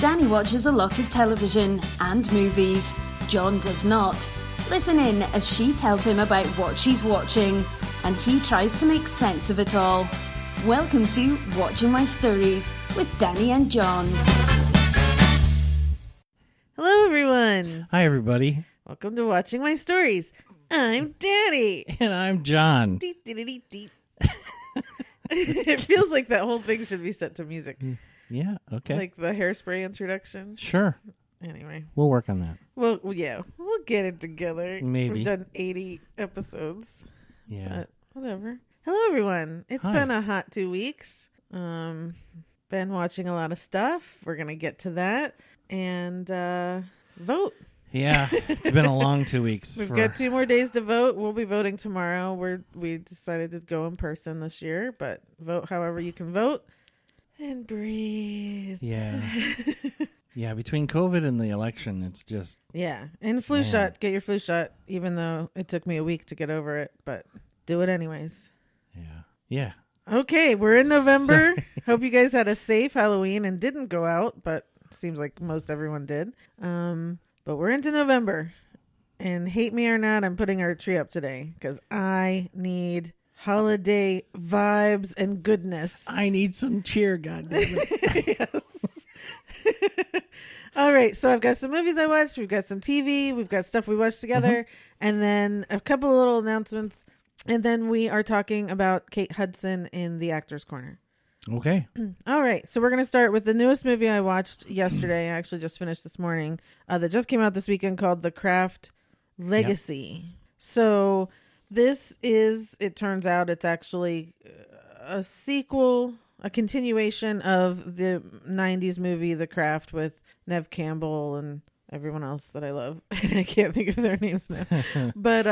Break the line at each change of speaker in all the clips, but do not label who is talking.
Danny watches a lot of television and movies. John does not. Listen in as she tells him about what she's watching, and he tries to make sense of it all. Welcome to Watching My Stories with Danny and John.
Hello, everyone.
Hi, everybody.
Welcome to Watching My Stories. I'm Danny.
And I'm John.
It feels like that whole thing should be set to music.
Yeah, okay.
Like the Hairspray introduction.
Sure.
Anyway.
We'll work on that.
Well, yeah. We'll get it together.
Maybe.
We've done 80 episodes.
Yeah.
But whatever. Hello, everyone. It's
Hi.
been a hot 2 weeks. Been watching a lot of stuff. We're going to get to that. And vote.
Yeah, it's been a long 2 weeks.
We've got 2 more days to vote. We'll be voting tomorrow. We decided to go in person this year, but vote however you can vote and breathe.
Yeah. Yeah, between COVID and the election, it's just...
Yeah, and flu shot. Get your flu shot, even though it took me a week to get over it, but do it anyways.
Yeah. Yeah.
Okay, we're in November. Hope you guys had a safe Halloween and didn't go out, but seems like most everyone did. But we're into November, and hate me or not, I'm putting our tree up today because I need holiday vibes and goodness.
I need some cheer, goddammit.
Yes. All right, so I've got some movies I watched. We've got some TV. We've got stuff we watched together, and then a couple of little announcements, and then we are talking about Kate Hudson in the Actors Corner.
Okay.
All right. So we're going to start with the newest movie I watched yesterday. I actually just finished this morning that just came out this weekend called The Craft Legacy. Yep. So this is, it turns out it's actually a sequel, a continuation of the 90s movie The Craft with Neve Campbell and everyone else that I love. I can't think of their names now. But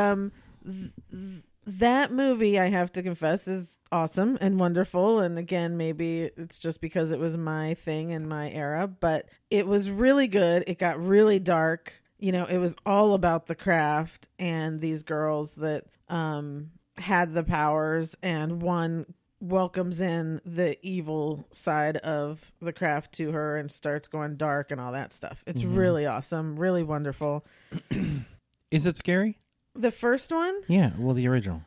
that movie, I have to confess, is awesome and wonderful. And again, maybe it's just because it was my thing in my era, but it was really good. It got really dark. You know, it was all about the craft and these girls that had the powers, and one welcomes in the evil side of the craft to her and starts going dark and all that stuff. It's really awesome, really wonderful.
Is it scary?
The first one?
Yeah, well, the original.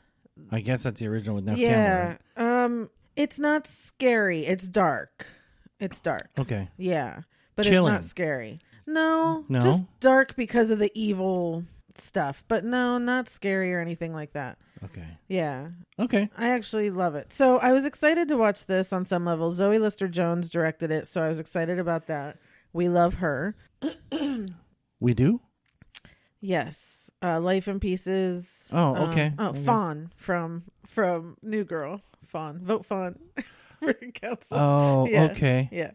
I guess that's the original with Neve Campbell, right?
It's not scary. It's dark. It's dark.
Okay.
Yeah, but
Chilling.
It's not scary. No,
No?
just dark because of the evil stuff. But no, not scary or anything like that.
Okay.
Yeah.
Okay.
I actually love it. So I was excited to watch this on some level. Zoe Lister-Jones directed it, so I was excited about that. We love her.
We do?
Yes. Life in Pieces.
Oh, okay. Okay.
Fawn from New Girl. Fawn. Vote Fawn for council.
Oh,
Yeah.
okay.
Yeah.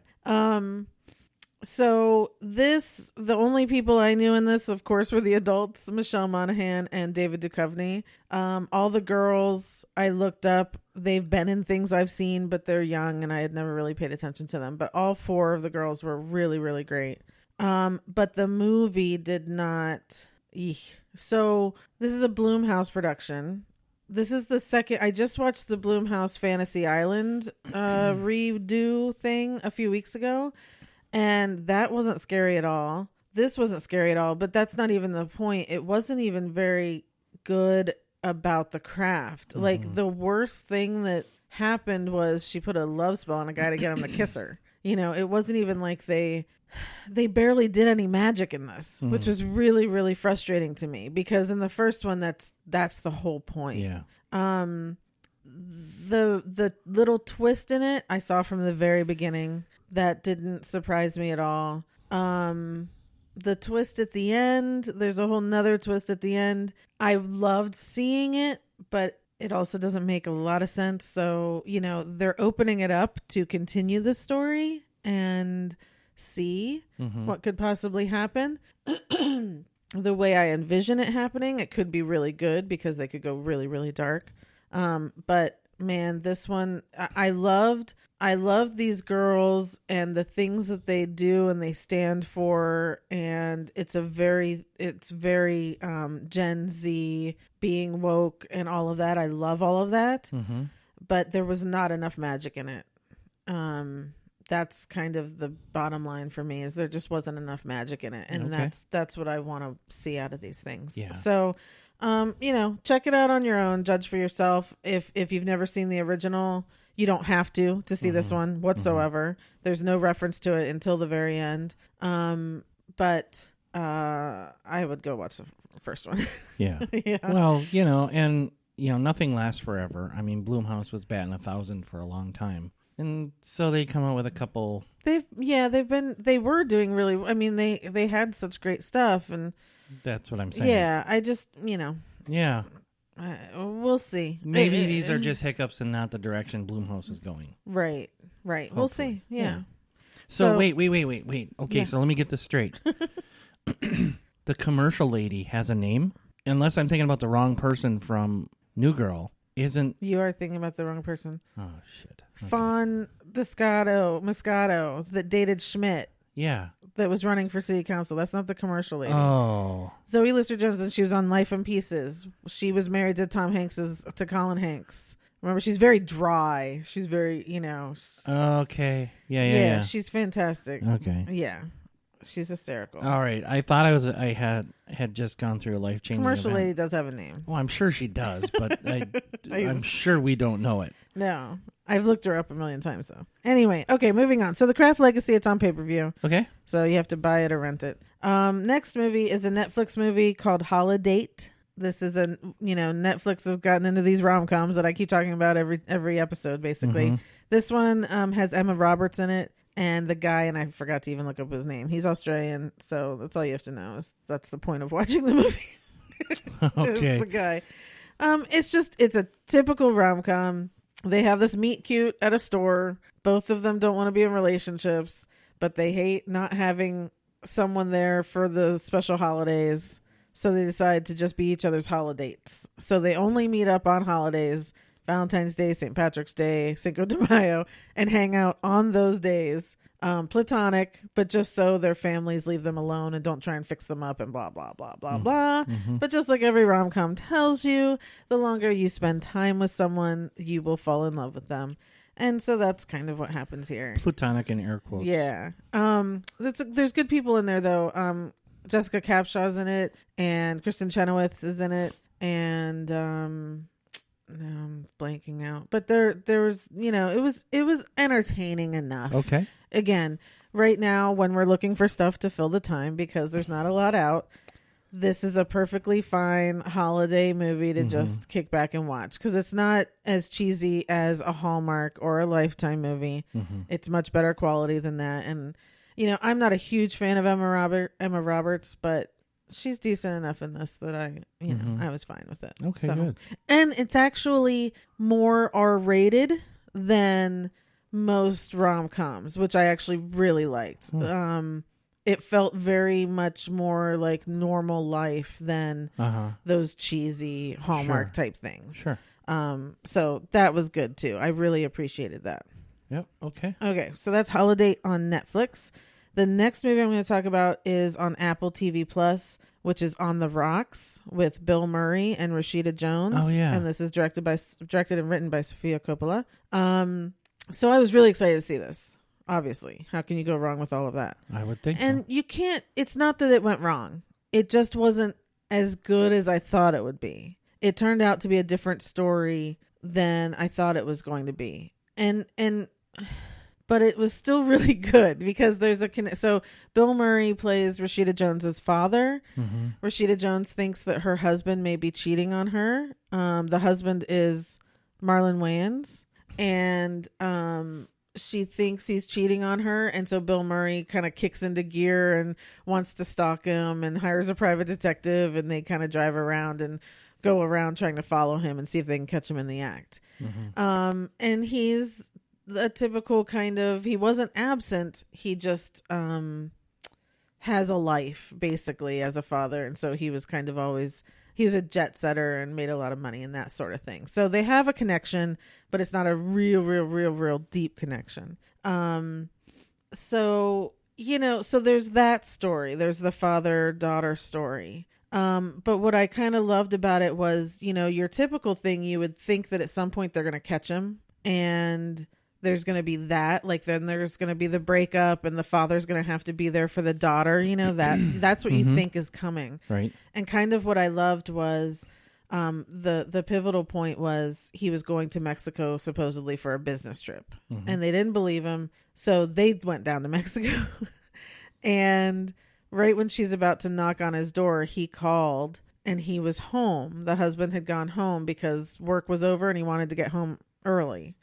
So the only people I knew in this, of course, were the adults, Michelle Monaghan and David Duchovny. All the girls I looked up, they've been in things I've seen, but they're young and I had never really paid attention to them. But all 4 of the girls were really, really great. But the movie did not... So this is a Blumhouse production. This is the second. I just watched the Blumhouse Fantasy Island redo thing a few weeks ago, and that wasn't scary at all. This wasn't scary at all, but that's not even the point. It wasn't even very good about the craft. Like, the worst thing that happened was she put a love spell on a guy to get him to kiss her. You know, it wasn't even like they barely did any magic in this, which was really, really frustrating to me, because in the first one, that's the whole point.
Yeah.
The little twist in it I saw from the very beginning that didn't surprise me at all. The twist at the end, there's a whole nother twist at the end. I loved seeing it, but it also doesn't make a lot of sense. So, you know, they're opening it up to continue the story and see what could possibly happen. The way I envision it happening, it could be really good because they could go really, really dark. But man, this one, I loved these girls and the things that they do and they stand for. And it's very Gen Z, being woke and all of that. I love all of that. But there was not enough magic in it. that's kind of the bottom line for me, is there just wasn't enough magic in it. And that's what I want to see out of these things.
Yeah.
So, check it out on your own, judge for yourself. If you've never seen the original, you don't have to see this one whatsoever. There's no reference to it until the very end. But I would go watch the first one.
Yeah.
Yeah.
Well, and nothing lasts forever. I mean, Blumhouse was batting 1,000 for a long time. And so they come out with a couple.
They were doing really. I mean, they had such great stuff, and
that's what I'm saying.
Yeah, I just
Yeah,
we'll see.
Maybe these are just hiccups and not the direction Blumhouse is going.
Right. Hopefully. We'll see. Yeah.
So wait. Okay, so let me get this straight. The commercial lady has a name, unless I'm thinking about the wrong person from New Girl.
You are thinking about the wrong person?
Oh shit. Okay.
Fawn Moscato that dated Schmidt.
Yeah.
That was running for city council. That's not the commercial lady.
Oh.
Zoe Lister-Jones, and she was on Life in Pieces. She was married to Colin Hanks. Remember, she's very dry. She's very,
Okay. Yeah.
She's fantastic.
Okay.
Yeah. She's hysterical.
All right. I thought I had just gone through a life-changing
Commercial
event.
lady does have a name.
Well, I'm sure she does, but I'm sure we don't know it.
No. I've looked her up a million times, though. Anyway, okay, moving on. So The Craft Legacy, it's on pay-per-view.
Okay.
So you have to buy it or rent it. Next movie is a Netflix movie called Holidate. This is Netflix has gotten into these rom-coms that I keep talking about every episode, basically. Mm-hmm. This one has Emma Roberts in it. And the guy, and I forgot to even look up his name. He's Australian, so that's all you have to know. That's the point of watching the movie.
Okay.
It's the guy. It's a typical rom-com. They have this meet cute at a store. Both of them don't want to be in relationships, but they hate not having someone there for the special holidays. So they decide to just be each other's holidates. So they only meet up on holidays. Valentine's Day, St. Patrick's Day, Cinco de Mayo, and hang out on those days. Platonic, but just so their families leave them alone and don't try and fix them up and blah, blah, blah, blah, blah. Mm-hmm. But just like every rom-com tells you, the longer you spend time with someone, you will fall in love with them. And so that's kind of what happens here.
Platonic in air quotes.
Yeah. There's good people in there, though. Jessica Capshaw's in it, and Kristen Chenoweth is in it, and... I'm blanking out, but there was, it was entertaining enough.
Okay.
Again, right now when we're looking for stuff to fill the time because there's not a lot out, this is a perfectly fine holiday movie to just kick back and watch, because it's not as cheesy as a Hallmark or a Lifetime movie. It's much better quality than that. And I'm not a huge fan of Emma Roberts, but she's decent enough in this that I was fine with it.
Okay, good.
And it's actually more R-rated than most rom-coms, which I actually really liked. It felt very much more like normal life than those cheesy Hallmark type things.
Sure.
So that was good too. I really appreciated that.
Yep. Okay.
Okay, so that's Holidate on Netflix. The next movie I'm going to talk about is on Apple TV Plus, which is On the Rocks with Bill Murray and Rashida Jones.
Oh, yeah.
And this is directed and written by Sofia Coppola. So I was really excited to see this. Obviously, how can you go wrong with all of that?
I would think.
And you can't. It's not that it went wrong. It just wasn't as good as I thought it would be. It turned out to be a different story than I thought it was going to be. But it was still really good because there's so Bill Murray plays Rashida Jones's father. Rashida Jones thinks that her husband may be cheating on her. The husband is Marlon Wayans, and she thinks he's cheating on her. And so Bill Murray kind of kicks into gear and wants to stalk him and hires a private detective, and they kind of drive around and go around trying to follow him and see if they can catch him in the act. And he's a typical kind of, he wasn't absent, he just has a life basically as a father, and so he was kind of always, he was a jet setter and made a lot of money and that sort of thing. So they have a connection, but it's not a real deep connection. So there's that story, there's the father-daughter story. But what I kind of loved about it was, your typical thing, you would think that at some point they're going to catch him and there's going to be that, like, then there's going to be the breakup and the father's going to have to be there for the daughter, that's what you think is coming.
Right.
And kind of what I loved was the pivotal point was he was going to Mexico supposedly for a business trip, and they didn't believe him, so they went down to Mexico. And right when she's about to knock on his door, he called and he was home. The husband had gone home because work was over and he wanted to get home early.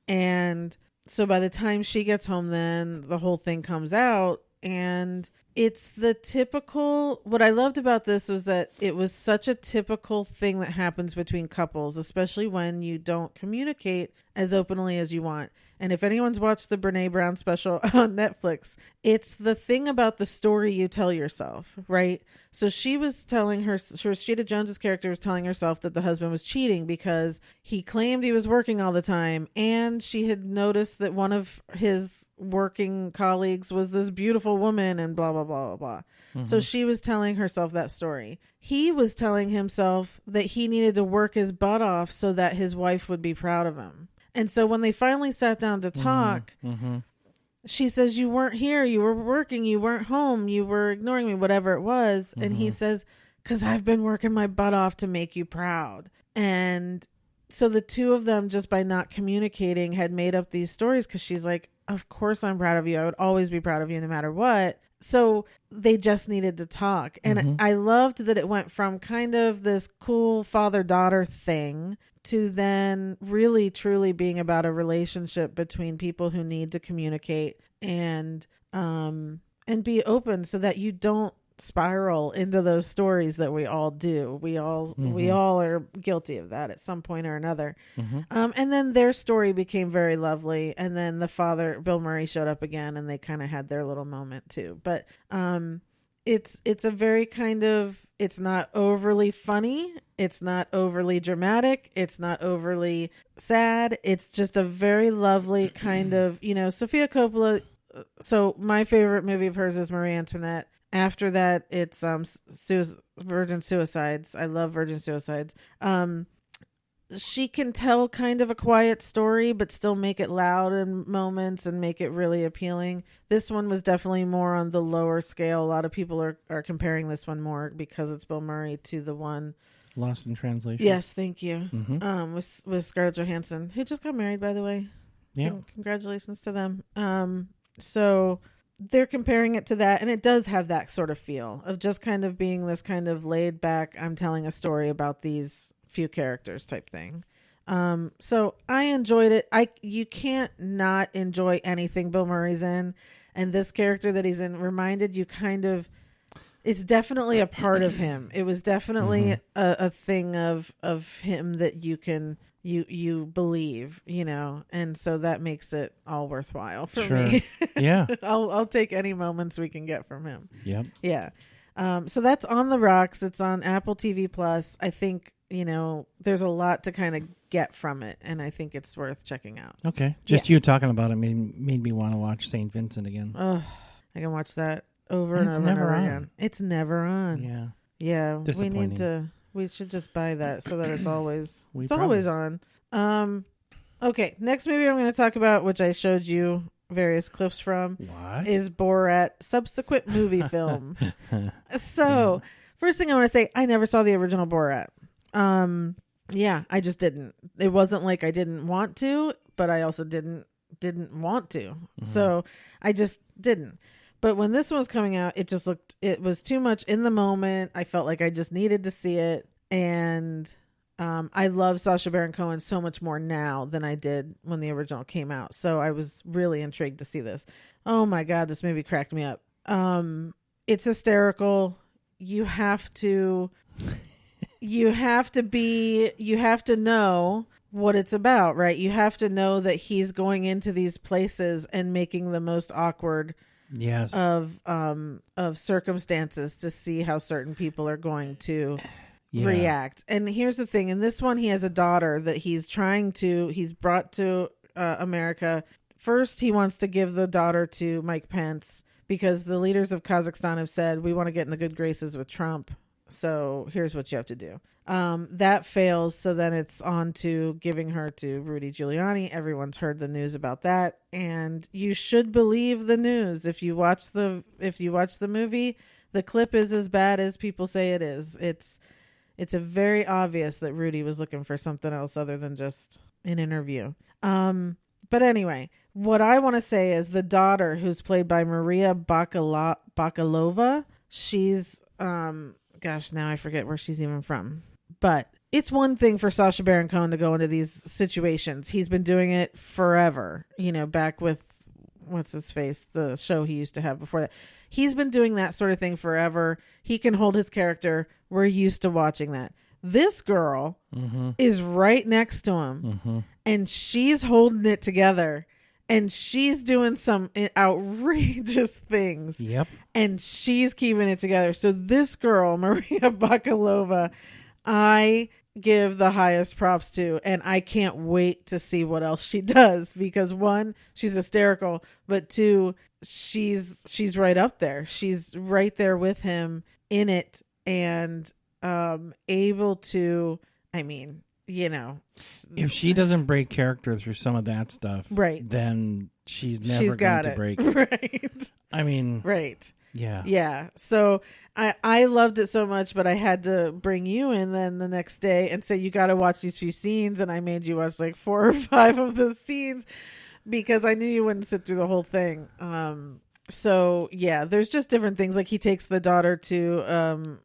And so by the time she gets home, then the whole thing comes out. And it's the typical, what I loved about this was that it was such a typical thing that happens between couples, especially when you don't communicate as openly as you want. And if anyone's watched the Brene Brown special on Netflix, it's the thing about the story you tell yourself, right? So she was telling her, Rashida Jones's character was telling herself that the husband was cheating because he claimed he was working all the time. And she had noticed that one of his working colleagues was this beautiful woman and blah, blah, blah, blah, blah. So she was telling herself that story. He was telling himself that he needed to work his butt off so that his wife would be proud of him. And so when they finally sat down to talk, she says, you weren't here, you were working, you weren't home, you were ignoring me, whatever it was. And he says, because I've been working my butt off to make you proud. And so the two of them, just by not communicating, had made up these stories because she's like, of course I'm proud of you. I would always be proud of you no matter what. So they just needed to talk. And I loved that it went from kind of this cool father-daughter thing to then really truly being about a relationship between people who need to communicate and be open so that you don't spiral into those stories that we all do. We all are guilty of that at some point or another. And then their story became very lovely. And then the father, Bill Murray, showed up again and they kind of had their little moment too. But it's a very kind of, it's not overly funny. It's not overly dramatic. It's not overly sad. It's just a very lovely kind of, Sofia Coppola. So my favorite movie of hers is Marie Antoinette. After that, it's Virgin Suicides. I love Virgin Suicides. She can tell kind of a quiet story, but still make it loud in moments and make it really appealing. This one was definitely more on the lower scale. A lot of people are comparing this one more because it's Bill Murray to the one
Lost in Translation.
Yes, thank you. With Scarlett Johansson, who just got married, by the way.
Yeah.
Congratulations to them. So they're comparing it to that, and it does have that sort of feel of just kind of being this kind of laid back, I'm telling a story about these few characters type thing. So I enjoyed it. You can't not enjoy anything Bill Murray's in, and this character that he's in reminded you kind of, it's definitely a part of him. It was definitely a thing of him that you believe, and so that makes it all worthwhile for me.
Yeah.
I'll take any moments we can get from him.
Yep.
Yeah. So that's On the Rocks. It's on Apple TV Plus. I think, there's a lot to kind of get from it, and I think it's worth checking out.
Okay. Just you talking about it made me want to watch St. Vincent again.
Oh, I can watch that over and over again. It's never on.
Yeah.
Yeah. We should just buy that so that it's always always on. Okay, next movie I'm going to talk about, which I showed you various clips from, is Borat, subsequent movie film. So, first thing I want to say, I never saw the original Borat. Yeah, I just didn't. It wasn't like I didn't want to, but I also didn't want to. So, I just didn't. But when this one was coming out, it was too much in the moment. I felt like I just needed to see it. And I love Sacha Baron Cohen so much more now than I did when the original came out. So I was really intrigued to see this. Oh my God, this movie cracked me up. It's hysterical. You have to know what it's about, right? You have to know that he's going into these places and making the most awkward of circumstances to see how certain people are going to react. And here's the thing, in this one he has a daughter that he's brought to America. First he wants to give the daughter to Mike Pence because the leaders of Kazakhstan have said, we want to get in the good graces with Trump, So here's what you have to do. That fails. So then it's on to giving her to Rudy Giuliani. Everyone's heard the news about that. And you should believe the news. If you watch the movie, the clip is as bad as people say it is. It's a very obvious that Rudy was looking for something else other than just an interview. But anyway, what I want to say is the daughter, who's played by Maria Bakalova, she's, gosh, now I forget where she's even from. But it's one thing for Sacha Baron Cohen to go into these situations. He's been doing it forever, back with, what's his face, the show he used to have before that. He's been doing that sort of thing forever. He can hold his character. We're used to watching that. This girl is right next to him, and she's holding it together, and she's doing some outrageous things.
Yep.
And she's keeping it together. So this girl, Maria Bakalova, I give the highest props to, and I can't wait to see what else she does, because one, she's hysterical, but two, she's right up there. She's right there with him in it, and able to, if
she doesn't break character through some of that stuff,
right,
then she's never going to break.
Right.
Right.
Yeah. So I loved it so much, but I had to bring you in then the next day and say, you got to watch these few scenes. And I made you watch like 4 or 5 of the scenes because I knew you wouldn't sit through the whole thing. So yeah, there's just different things. Like he takes the daughter to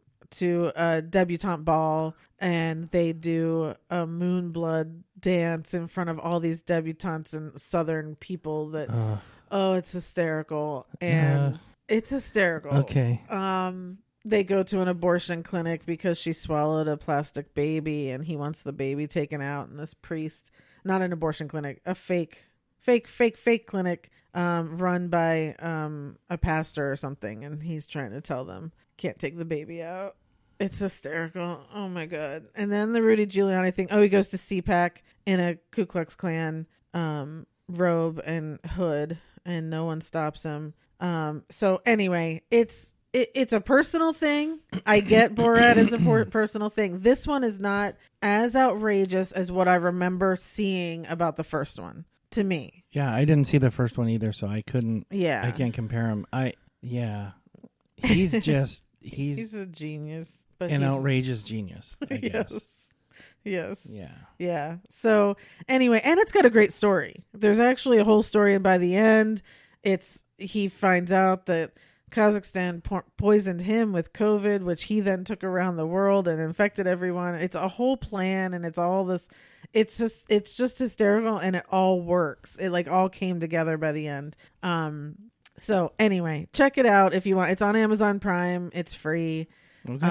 a debutante ball, and they do a moonblood dance in front of all these debutantes and Southern people that, it's hysterical. And it's hysterical.
Okay.
They go to an abortion clinic because she swallowed a plastic baby and he wants the baby taken out. And this priest, not an abortion clinic, a fake clinic, run by, a pastor or something. And he's trying to tell them, can't take the baby out. It's hysterical. Oh my God. And then the Rudy Giuliani thing. Oh, he goes to CPAC in a Ku Klux Klan, robe and hood, and no one stops him. So anyway, it's a personal thing. I get Borat as a personal thing. This one is not as outrageous as what I remember seeing about the first one, to me.
Yeah, I didn't see the first one either, so I couldn't.
Yeah,
I can't compare him. He's just
he's a genius, but
an outrageous genius, I guess.
Yes.
Yeah.
So anyway, and it's got a great story. There's actually a whole story, and by the end, he finds out that Kazakhstan poisoned him with COVID, which he then took around the world and infected everyone. It's a whole plan, and it's all this. It's just hysterical, and it all works. It like all came together by the end. So anyway, check it out if you want. It's on Amazon Prime. It's free. Okay.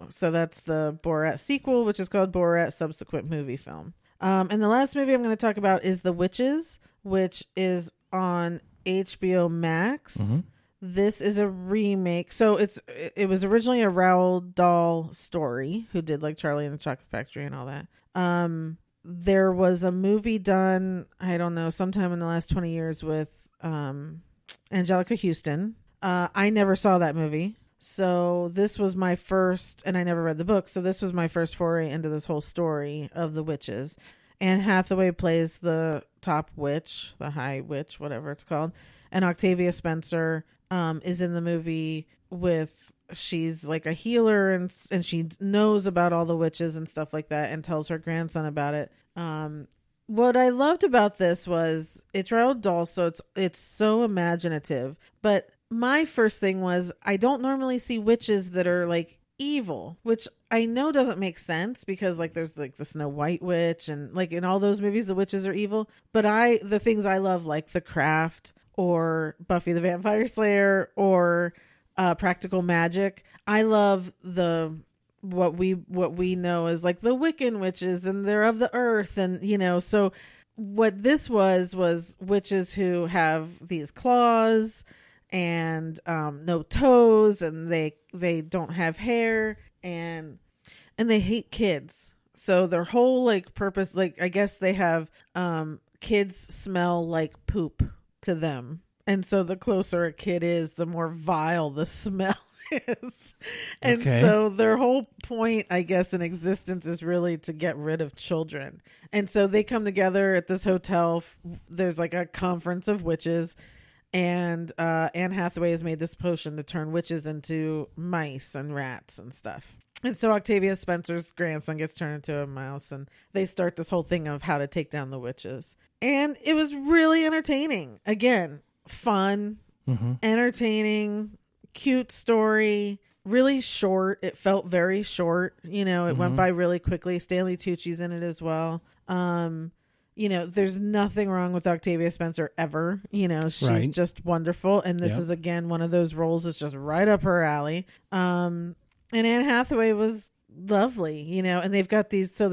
So that's the Borat sequel, which is called Borat Subsequent Movie Film. And the last movie I'm going to talk about is The Witches, which is on HBO Max. Mm-hmm. This is a remake. So it was originally a Roald Dahl story, who did like Charlie and the Chocolate Factory and all that. There was a movie done, I don't know, sometime in the last 20 years with Angelica Houston. I never saw that movie. So this was my first, and I never read the book. So this was my first foray into this whole story of the witches. Anne Hathaway plays the top witch, the high witch, whatever it's called. And Octavia Spencer is in the movie she's like a healer and she knows about all the witches and stuff like that and tells her grandson about it. What I loved about this was it's Roald Dahl, so it's so imaginative. But my first thing was I don't normally see witches that are like evil, which I know doesn't make sense because like there's like the Snow White witch and like in all those movies the witches are evil. But the things I love, like The Craft or Buffy the Vampire Slayer or Practical Magic, I love what we know as like the Wiccan witches, and they're of the earth, and so what this was witches who have these claws and no toes, and they don't have hair, and they hate kids. So their whole like purpose, like I guess they have kids smell like poop to them. And so the closer a kid is, the more vile the smell Yes. And
Okay.
so their whole point, I guess, in existence is really to get rid of children. And so they come together at this hotel. There's like a conference of witches. And Anne Hathaway has made this potion to turn witches into mice and rats and stuff. And so Octavia Spencer's grandson gets turned into a mouse, and they start this whole thing of how to take down the witches. And it was really entertaining. Again, fun, entertaining, cute story, really short. It felt very short. You know, it went by really quickly. Stanley Tucci's in it as well. You know, there's nothing wrong with Octavia Spencer ever. You know, she's just wonderful. And this is, again, one of those roles that's just right up her alley. And Anne Hathaway was lovely, you know, and they've got these, so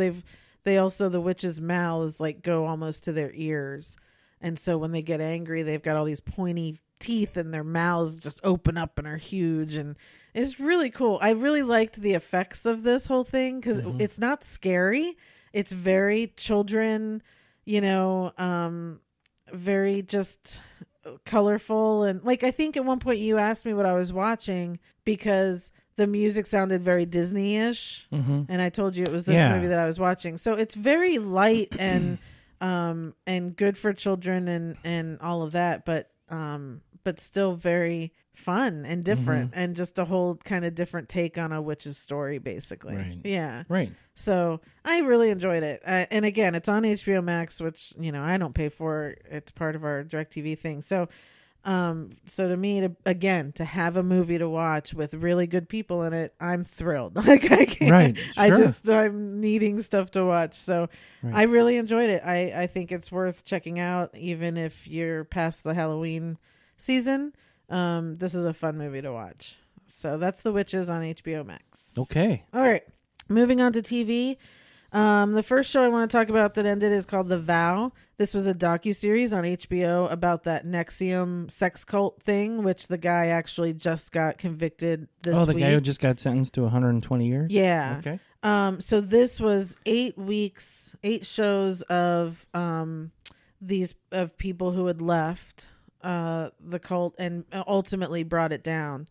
they also, the witches' mouths like go almost to their ears. And so when they get angry, they've got all these pointy teeth and their mouths just open up and are huge. And it's really cool. I really liked the effects of this whole thing because it's not scary. It's very children, you know, very just colorful. And like, I think at one point you asked me what I was watching because the music sounded very Disney-ish. And I told you it was this movie that I was watching. So it's very light and good for children and all of that, but still very fun and different and just a whole kind of different take on a witch's story, basically.
Right.
Yeah.
Right.
So I really enjoyed it. And again, it's on HBO Max, which, you know, I don't pay for. It's part of our DirecTV thing. So to me, to have a movie to watch with really good people in it, I'm thrilled. Like I can't,
Right. Sure.
I'm needing stuff to watch. So I really enjoyed it. I think it's worth checking out, even if you're past the Halloween season. This is a fun movie to watch. So that's The Witches on HBO Max.
Okay.
All right. Moving on to TV. The first show I want to talk about that ended is called The Vow. This was a docuseries on HBO about that Nexium sex cult thing, which the guy actually just got convicted this week.
Oh, the guy who just got sentenced to 120 years?
Yeah.
Okay.
So this was 8 weeks, 8 shows of people who had left the cult and ultimately brought it down.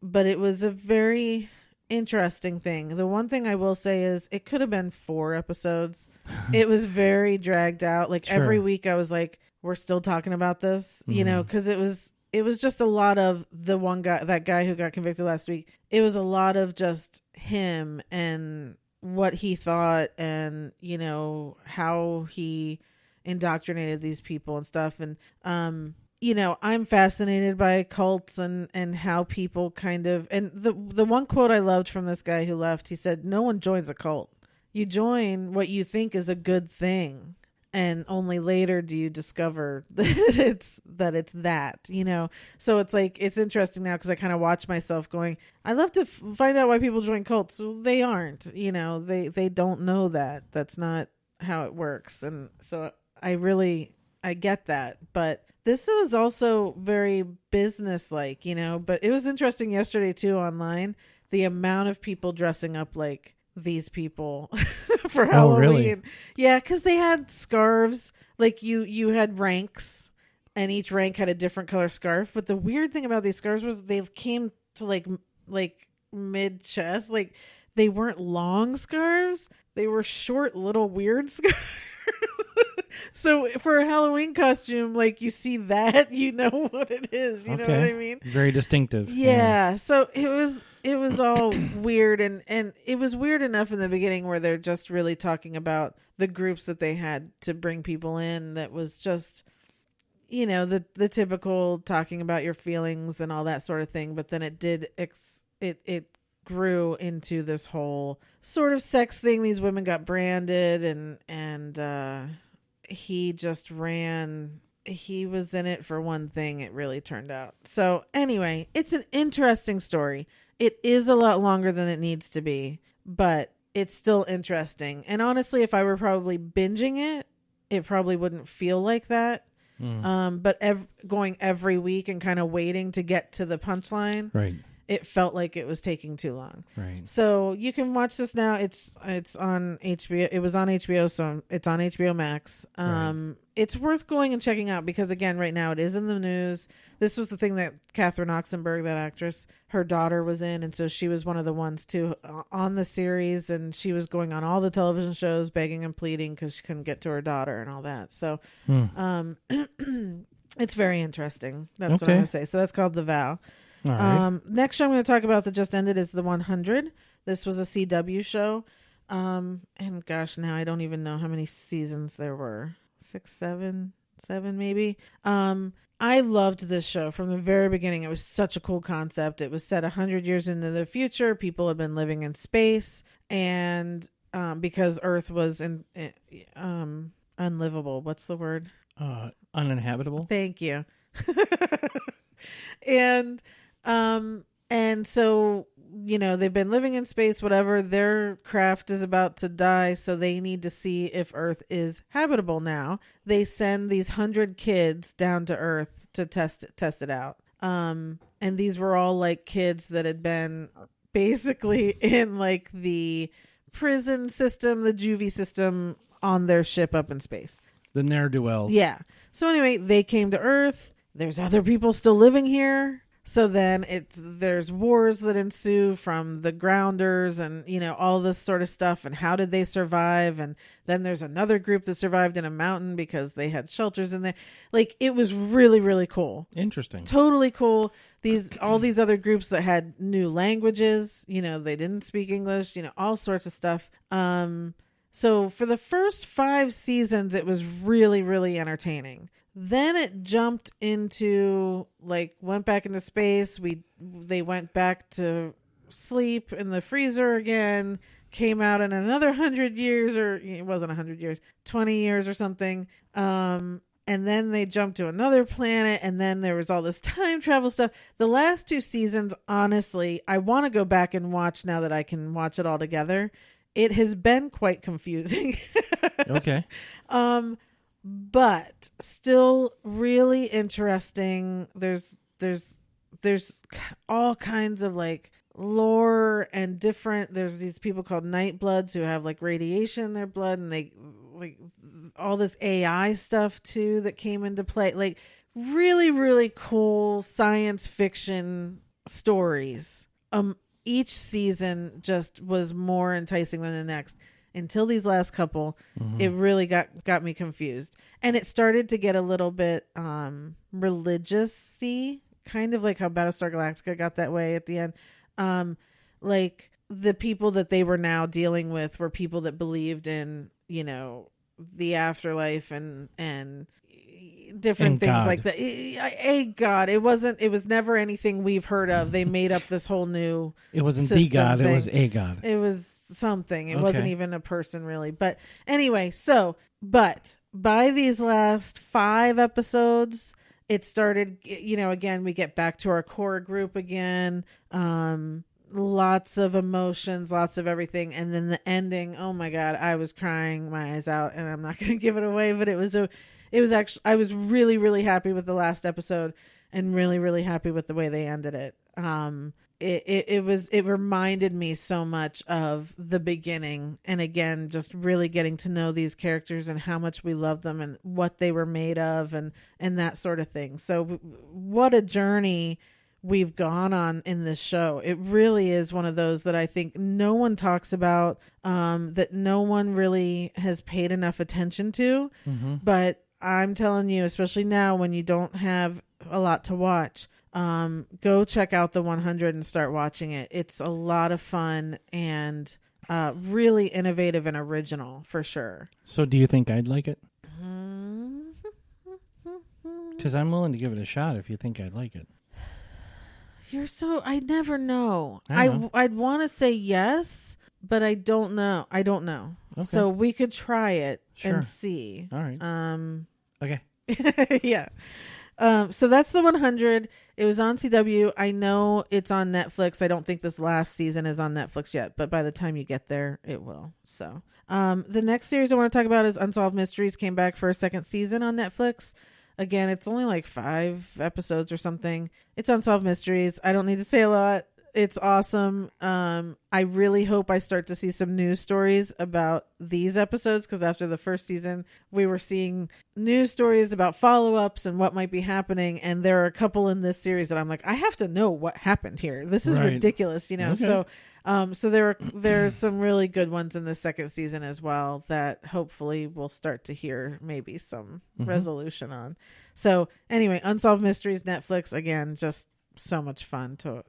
But it was a very interesting thing. The one thing I will say is it could have been 4 episodes. It was very dragged out. Like every week I was like, we're still talking about this, you know, because it was just a lot of the one guy, that guy who got convicted last week. It was a lot of just him and what he thought and, you know, how he indoctrinated these people and stuff. And, you know, I'm fascinated by cults and how people kind of, and the one quote I loved from this guy who left, he said, no one joins a cult. You join what you think is a good thing. And only later do you discover that it's that, you know? So it's like, it's interesting now because I kind of watch myself going, I love to find out why people join cults. Well, they aren't, you know, they don't know that. That's not how it works. And so I get that. But this was also very business-like, you know? But it was interesting yesterday too online, the amount of people dressing up like these people for Halloween.
Really?
Yeah, because they had scarves. Like you had ranks, and each rank had a different color scarf. But the weird thing about these scarves was they came to like mid chest. Like they weren't long scarves. They were short, little weird scarves. So for a Halloween costume, like you see that, you know what it is. You know what I mean?
Very distinctive.
Yeah. So it was all weird, and it was weird enough in the beginning where they're just really talking about the groups that they had to bring people in. That was just, you know, the typical talking about your feelings and all that sort of thing. But then it did it grew into this whole sort of sex thing. These women got branded, and he just ran. He was in it for one thing, it really turned out. So anyway, it's an interesting story. It is a lot longer than it needs to be, but it's still interesting. And honestly, if I were probably binging it, it probably wouldn't feel like that. But going every week and kind of waiting to get to the punchline,
right,
it felt like it was taking too long.
Right.
So you can watch this now. It's on HBO. It was on HBO, so it's on HBO Max.
Right.
It's worth going and checking out because, again, right now it is in the news. This was the thing that Catherine Oxenberg, that actress, her daughter was in, and so she was one of the ones too on the series, and she was going on all the television shows begging and pleading because she couldn't get to her daughter and all that. So it's very interesting. That's what I'm going to say. So that's called The Vow.
All right.
Next show I'm going to talk about that just ended is The 100. This was a CW show. And gosh, now I don't even know how many seasons there were. 6, 7 maybe. I loved this show from the very beginning. It was such a cool concept. It was set 100 years into the future. People had been living in space, and because Earth was unlivable. What's the word?
Uninhabitable.
Thank you. And so, you know, they've been living in space, whatever. Their craft is about to die, so they need to see if Earth is habitable now. They send these 100 kids down to Earth to test it out. And these were all like kids that had been basically in like the prison system, the juvie system on their ship up in space.
The ne'er-do-wells.
Yeah. So anyway, they came to Earth. There's other people still living here. So then there's wars that ensue from the grounders and, you know, all this sort of stuff. And how did they survive? And then there's another group that survived in a mountain because they had shelters in there. Like, it was really, really cool.
Interesting.
Totally cool. All these other groups that had new languages, you know, they didn't speak English, you know, all sorts of stuff. So for the first 5 seasons, it was really, really entertaining. Then it jumped into, like, went back into space. They went back to sleep in the freezer again, came out in another 100 years, or it wasn't 100 years, 20 years or something. And then they jumped to another planet, and then there was all this time travel stuff. The last 2 seasons, honestly, I want to go back and watch now that I can watch it all together. It has been quite confusing.
Okay.
But still really interesting. There's all kinds of like lore and there's these people called night bloods who have like radiation in their blood, and they like all this AI stuff too that came into play. Like really, really cool science fiction stories. Each season just was more enticing than the next. Until these last couple, it really got me confused. And it started to get a little bit religious-y, kind of like how Battlestar Galactica got that way at the end. Like, the people that they were now dealing with were people that believed in, you know, the afterlife and different things
God.
like that. A God. It was never anything we've heard of. They made up this whole new
It wasn't the God,
thing.
it was a God.
It was something. It
Okay.
wasn't even a person really. But anyway, but by these last 5 episodes, it started, you know, again, we get back to our core group again. Lots of emotions, lots of everything. And then the ending, oh my God, I was crying my eyes out, and I'm not going to give it away, but it was actually, I was really, really happy with the last episode and really, really happy with the way they ended it. It reminded me so much of the beginning, and again, just really getting to know these characters and how much we love them and what they were made of and that sort of thing. So what a journey we've gone on in this show. It really is one of those that I think no one talks about, that no one really has paid enough attention to. But I'm telling you, especially now when you don't have a lot to watch, go check out the 100 and start watching it. It's a lot of fun and really innovative and original for sure.
So do you think I'd like it? Because I'm willing to give it a shot if you think I'd like it.
I never know.
I know.
I'd want to say yes, but I don't know. Okay. So we could try it and see.
All right. Okay.
Yeah. So that's the 100. It was on CW. I know it's on Netflix. I don't think this last season is on Netflix yet, but by the time you get there, it will. So, the next series I want to talk about is Unsolved Mysteries. Came back for a second season on Netflix. Again, it's only like 5 episodes or something. It's Unsolved Mysteries. I don't need to say a lot. It's awesome. I really hope I start to see some news stories about these episodes, because after the first season, we were seeing news stories about follow-ups and what might be happening. And there are a couple in this series that I'm like, I have to know what happened here. This is ridiculous, you know?
Okay.
So there's some really good ones in the second season as well that hopefully we'll start to hear maybe some resolution on. So anyway, Unsolved Mysteries, Netflix, again, just so much fun to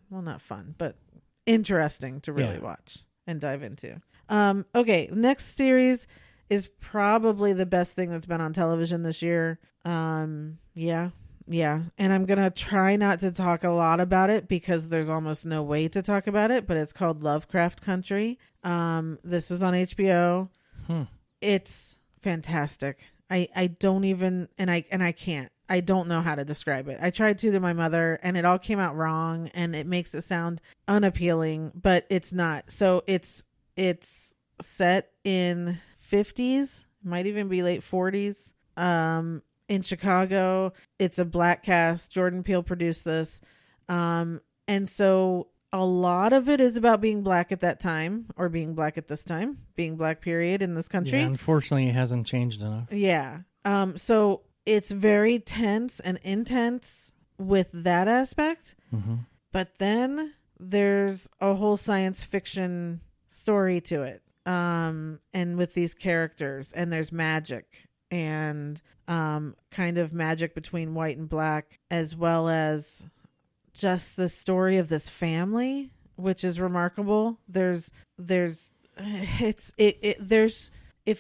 well, not fun, but interesting to really watch and dive into. Okay, next series is probably the best thing that's been on television this year. Yeah. And I'm going to try not to talk a lot about it because there's almost no way to talk about it, but it's called Lovecraft Country. This was on HBO. It's fantastic. I don't even, and I can't. I don't know how to describe it. I tried to my mother and it all came out wrong and it makes it sound unappealing, but it's not. So it's set in 50s, might even be late 40s. In Chicago. It's a black cast. Jordan Peele produced this. And so a lot of it is about being black at that time, or being black at this time, being black period in this country.
Yeah, unfortunately, it hasn't changed enough.
Yeah. So it's very tense and intense with that aspect. But then there's a whole science fiction story to it. And with these characters, and there's magic and kind of magic between white and black, as well as just the story of this family, which is remarkable. There's if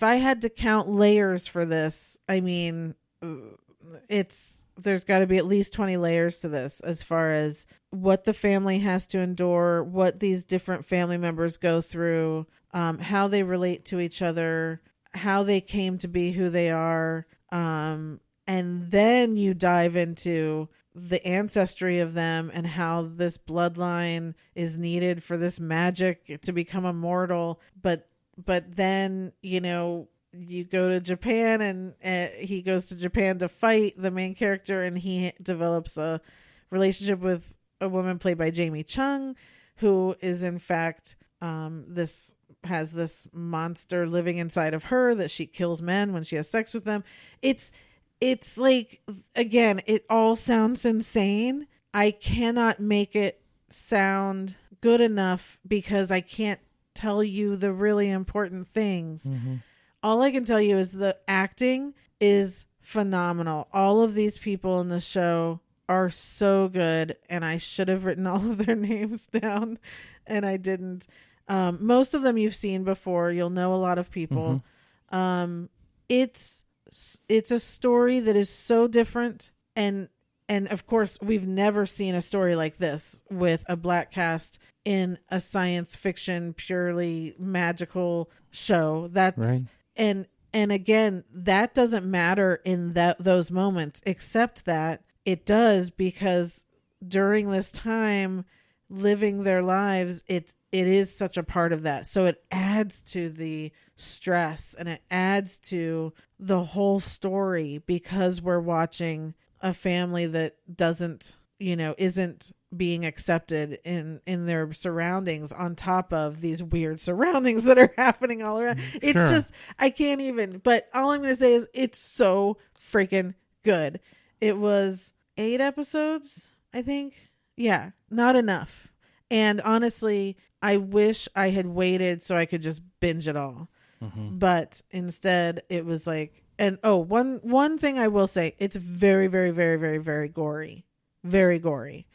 I had to count layers for this, I mean, there's got to be at least 20 layers to this, as far as what the family has to endure, what these different family members go through, how they relate to each other, how they came to be who they are. And then you dive into the ancestry of them and how this bloodline is needed for this magic to become immortal. But then, you know, you go to Japan, and he goes to Japan to fight the main character, and he develops a relationship with a woman played by Jamie Chung, who is in fact has this monster living inside of her that she kills men when she has sex with them. It's like, again, it all sounds insane. I cannot make it sound good enough because I can't tell you the really important things. All I can tell you is the acting is phenomenal. All of these people in the show are so good, and I should have written all of their names down, and I didn't. Most of them you've seen before. You'll know a lot of people. It's a story that is so different, and of course we've never seen a story like this with a black cast in a science fiction purely magical show. That's right. And again, that doesn't matter in those moments, except that it does, because during this time living their lives, it is such a part of that. So it adds to the stress, and it adds to the whole story, because we're watching a family that isn't being accepted in their surroundings, on top of these weird surroundings that are happening all around. It's just, I can't even, but all I'm going to say is it's so freaking good. It was 8 episodes, I think. Yeah, not enough. And honestly, I wish I had waited so I could just binge it all. But instead it was like, and one thing I will say, it's very, very, very, very, very gory. Very gory.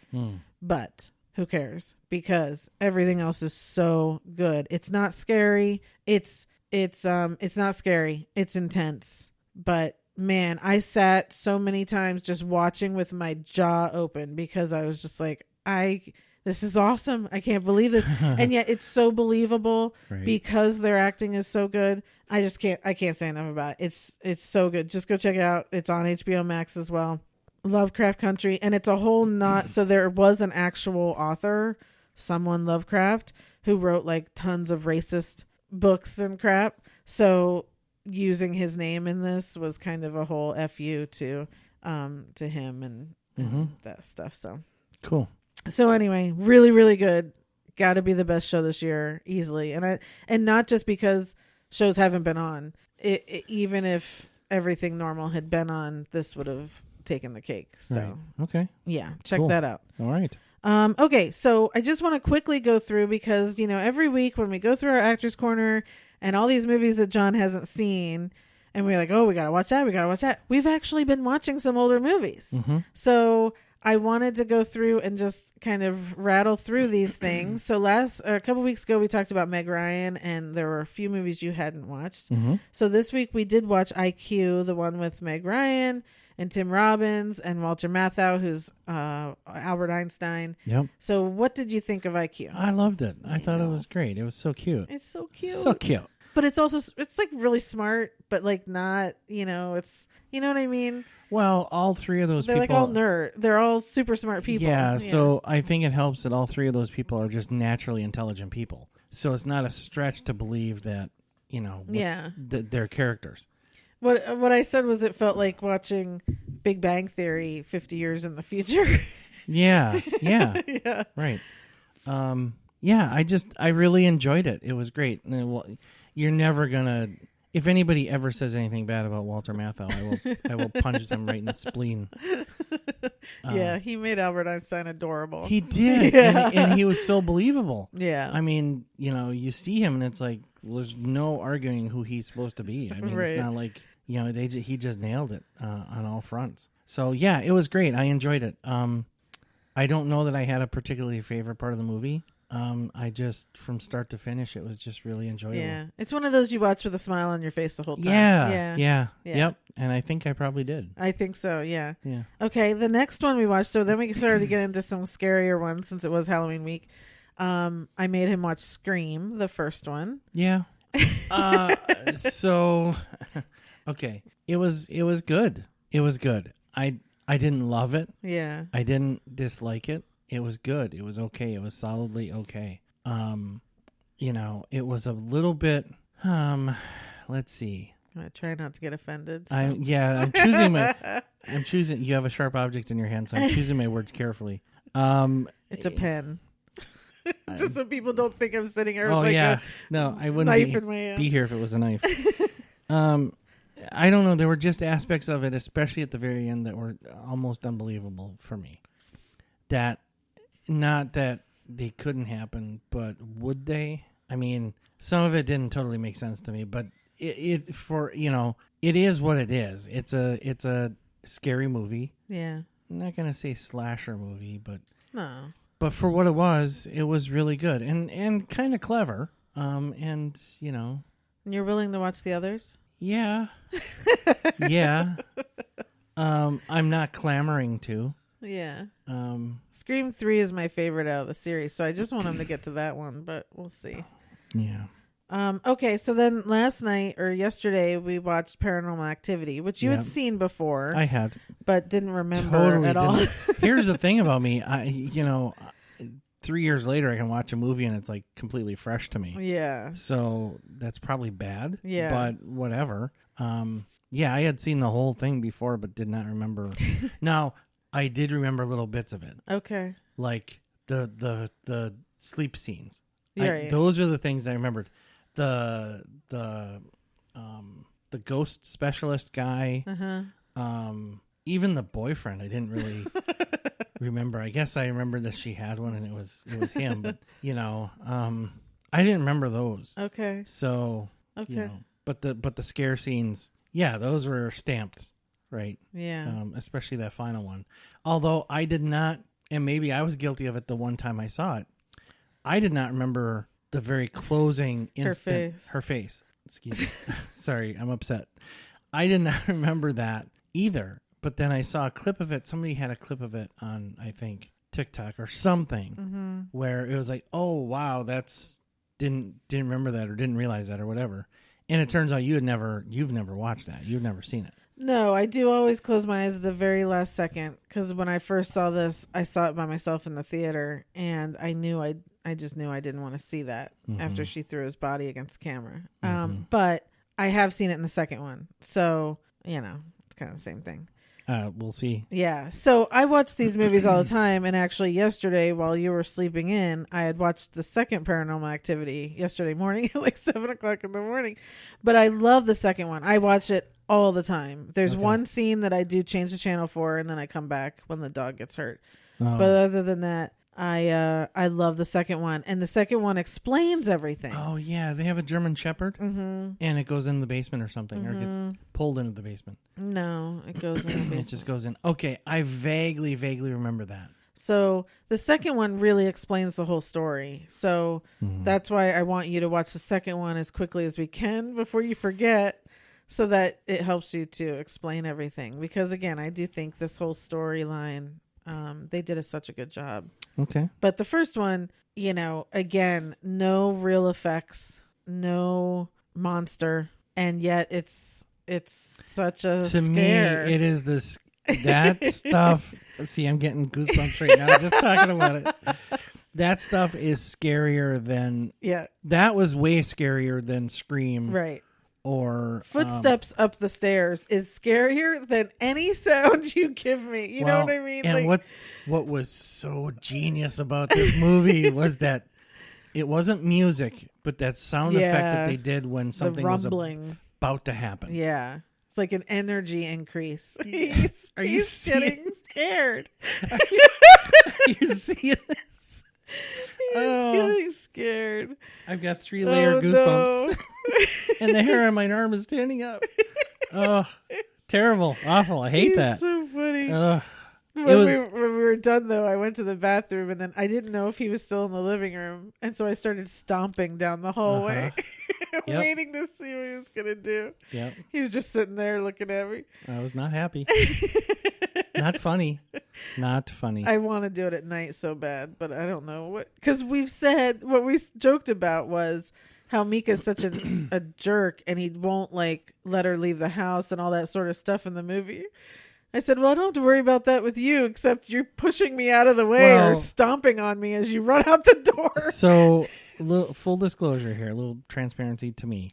But who cares? Because everything else is so good. It's not scary. It's not scary. It's intense. But man, I sat so many times just watching with my jaw open, because I was just like, this is awesome. I can't believe this. And yet it's so believable, right? Because their acting is so good. I can't say enough about it. It's so good. Just go check it out. It's on HBO Max as well. Lovecraft Country. And it's a whole so there was an actual author, someone Lovecraft, who wrote like tons of racist books and crap. So using his name in this was kind of a whole FU to him and that stuff. So
cool.
So anyway, really, really good. Got to be the best show this year, easily. And not just because shows haven't been on. Even if everything normal had been on, this would have taken the cake. So
Right. Okay.
yeah, check
Cool.
that out.
All right.
Okay, so I just want to quickly go through because, every week when we go through our Actors Corner and all these movies that John hasn't seen, and we're like, oh, we got to watch that. We've actually been watching some older movies.
Mm-hmm.
So I wanted to go through and just kind of rattle through these things. So a couple weeks ago, we talked about Meg Ryan, and there were a few movies you hadn't watched.
Mm-hmm.
So this week we did watch IQ, the one with Meg Ryan and Tim Robbins and Walter Matthau, who's Albert Einstein.
Yep.
So what did you think of IQ?
I loved it. I thought it was great. It was so cute.
It's so cute.
So cute.
But it's also, it's like really smart, but like not, it's, you know what I mean?
Well, all three of those
They're
people.
like all nerd. They're all super smart people.
Yeah, so I think it helps that all three of those people are just naturally intelligent people. So it's not a stretch to believe that, their characters.
What I said was it felt like watching Big Bang Theory 50 years in the future.
Yeah.
Yeah.
Right. I really enjoyed it. It was great. You're never gonna. If anybody ever says anything bad about Walter Matthau, I will punch them right in the spleen.
Yeah, he made Albert Einstein adorable.
He did,
Yeah.
and he was so believable.
Yeah.
I mean, you see him, and it's like there's no arguing who he's supposed to be. I mean,
Right.
It's not like he just nailed it on all fronts. So yeah, it was great. I enjoyed it. I don't know that I had a particularly favorite part of the movie. I just, from start to finish, it was just really enjoyable.
Yeah. It's one of those you watch with a smile on your face the whole time.
Yeah. Yep. And I think I probably did.
I think so, yeah.
Yeah.
Okay, the next one we watched, so then we started to get into some scarier ones since it was Halloween week. I made him watch Scream, the first one.
Yeah. So, okay. It was good. It was good. I didn't love it.
Yeah.
I didn't dislike it. It was good. It was okay. It was solidly okay. It was a little bit, let's see.
I try not to get offended. So.
I'm choosing, you have a sharp object in your hand, so I'm choosing my words carefully.
It's a pen. Just so people don't think I'm sitting here
Oh
with
yeah. No, I wouldn't
knife in my hand.
be here if it was a knife. I don't know. There were just aspects of it, especially at the very end, that were almost unbelievable for me. Not that they couldn't happen, but would they? I mean, some of it didn't totally make sense to me, but it is what it is. It's a scary movie.
Yeah.
I'm not gonna say slasher movie, but
No.
But for what it was really good and kind of clever. And
You're willing to watch the others?
yeah, yeah. I'm not clamoring to.
Yeah.
Scream
3 is my favorite out of the series, so I just want him to get to that one, but we'll see.
Yeah.
Okay, so then last night or yesterday we watched Paranormal Activity, which you had seen before.
I had,
but didn't remember at all.
Here's the thing about me, 3 years later I can watch a movie and it's like completely fresh to me.
Yeah.
So that's probably bad.
Yeah.
But whatever. Yeah, I had seen the whole thing before, but did not remember. Now, I did remember little bits of it.
Okay.
Like the sleep scenes.
Right.
Those are the things I remembered. The ghost specialist guy.
Uh-huh.
Even the boyfriend, I didn't really remember. I guess I remember that she had one and it was him, but I didn't remember those.
Okay.
So
Okay.
but the scare scenes, yeah, those were stamped, right?
Yeah.
Especially that final one. Although I did not, and maybe I was guilty of it the one time I saw it, I did not remember the very closing instant. Her face. Excuse me. Sorry, I'm upset. I did not remember that either. But then I saw a clip of it. Somebody had a clip of it on, I think, TikTok or something, where it was like, "Oh wow, didn't remember that or didn't realize that or whatever." And it turns out you've never watched that. You've never seen it.
No, I do always close my eyes at the very last second because when I first saw this, I saw it by myself in the theater, and I just knew I didn't want to see that after she threw his body against the camera. But I have seen it in the second one, so it's kind of the same thing.
We'll see.
Yeah. So I watch these movies all the time. And actually yesterday, while you were sleeping in, I had watched the second Paranormal Activity yesterday morning at like 7:00 in the morning. But I love the second one. I watch it all the time. There's one scene that I do change the channel for, and then I come back when the dog gets hurt. But other than that, I love the second one, and the second one explains everything.
Oh yeah, they have a German Shepherd, and it goes in the basement or something, or it gets pulled into the basement.
No, it goes in the basement.
It just goes in. Okay, I vaguely remember that.
So the second one really explains the whole story. So that's why I want you to watch the second one as quickly as we can before you forget, so that it helps you to explain everything. Because again, I do think this whole storyline, they did such a good job.
Okay.
But the first one, you know, again, no real effects, no monster, and yet it's such a
to
scare.
me, it is this that stuff. See, I'm getting goosebumps right now just talking about it. That stuff is scarier than That was way scarier than Scream,
right?
Or
footsteps up the stairs is scarier than any sound you give me. You know what I mean?
And
like,
what was so genius about this movie was that it wasn't music, but that sound effect that they did when something was about to happen.
Yeah. It's like an energy increase.
Are you
getting scared?
Are you seeing this?
He's getting scared.
I've got 3-layer goosebumps. No. And the hair on my arm is standing up. Oh, terrible. Awful. I hate that.
So funny. When we were done, though, I went to the bathroom, and then I didn't know if he was still in the living room. And so I started stomping down the hallway, waiting to see what he was going to do. Yep. He was just sitting there looking at me.
I was not happy. Not funny. Not funny.
I want to do it at night so bad, but I don't know what. Because we've said, what we joked about was how Mika's such a jerk, and he won't like let her leave the house and all that sort of stuff in the movie. I said, well, I don't have to worry about that with you, except you're pushing me out of the way or stomping on me as you run out the door.
So, full disclosure here, a little transparency to me.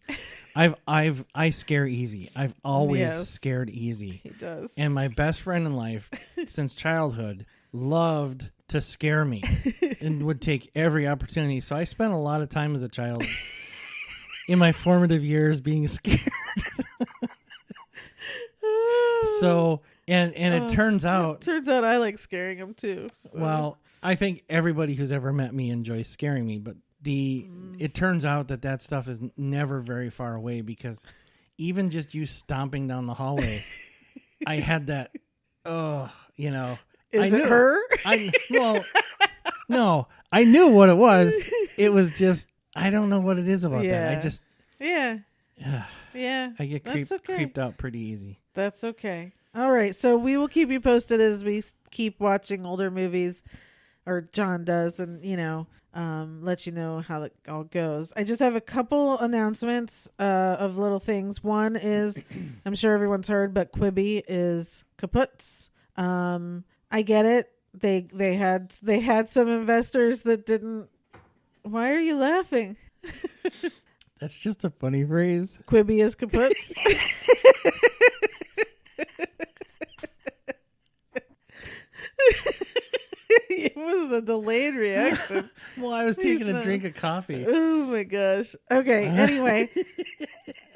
I scare easy. I've always scared easy.
He does.
And my best friend in life since childhood loved to scare me and would take every opportunity. So I spent a lot of time as a child in my formative years being scared. So, and it turns out
I like scaring him too. So.
Well, I think everybody who's ever met me enjoys scaring me, but it turns out that stuff is never very far away, because even just you stomping down the hallway, I had that, you know.
Is it her?
No, I knew what it was. It was just, I don't know what it is about that. I just.
Yeah.
I get creeped out pretty easy.
That's okay. All right. So we will keep you posted as we keep watching older movies, or John does, and, you know, let you know how it all goes. I just have a couple announcements of little things. One is, I'm sure everyone's heard, but Quibi is kaputs. I get it. They had some investors that didn't. Why are you laughing?
That's just a funny phrase.
Quibi is kaputs. It was a delayed reaction.
Well, I was taking a drink of coffee.
Oh my gosh. Okay. Anyway,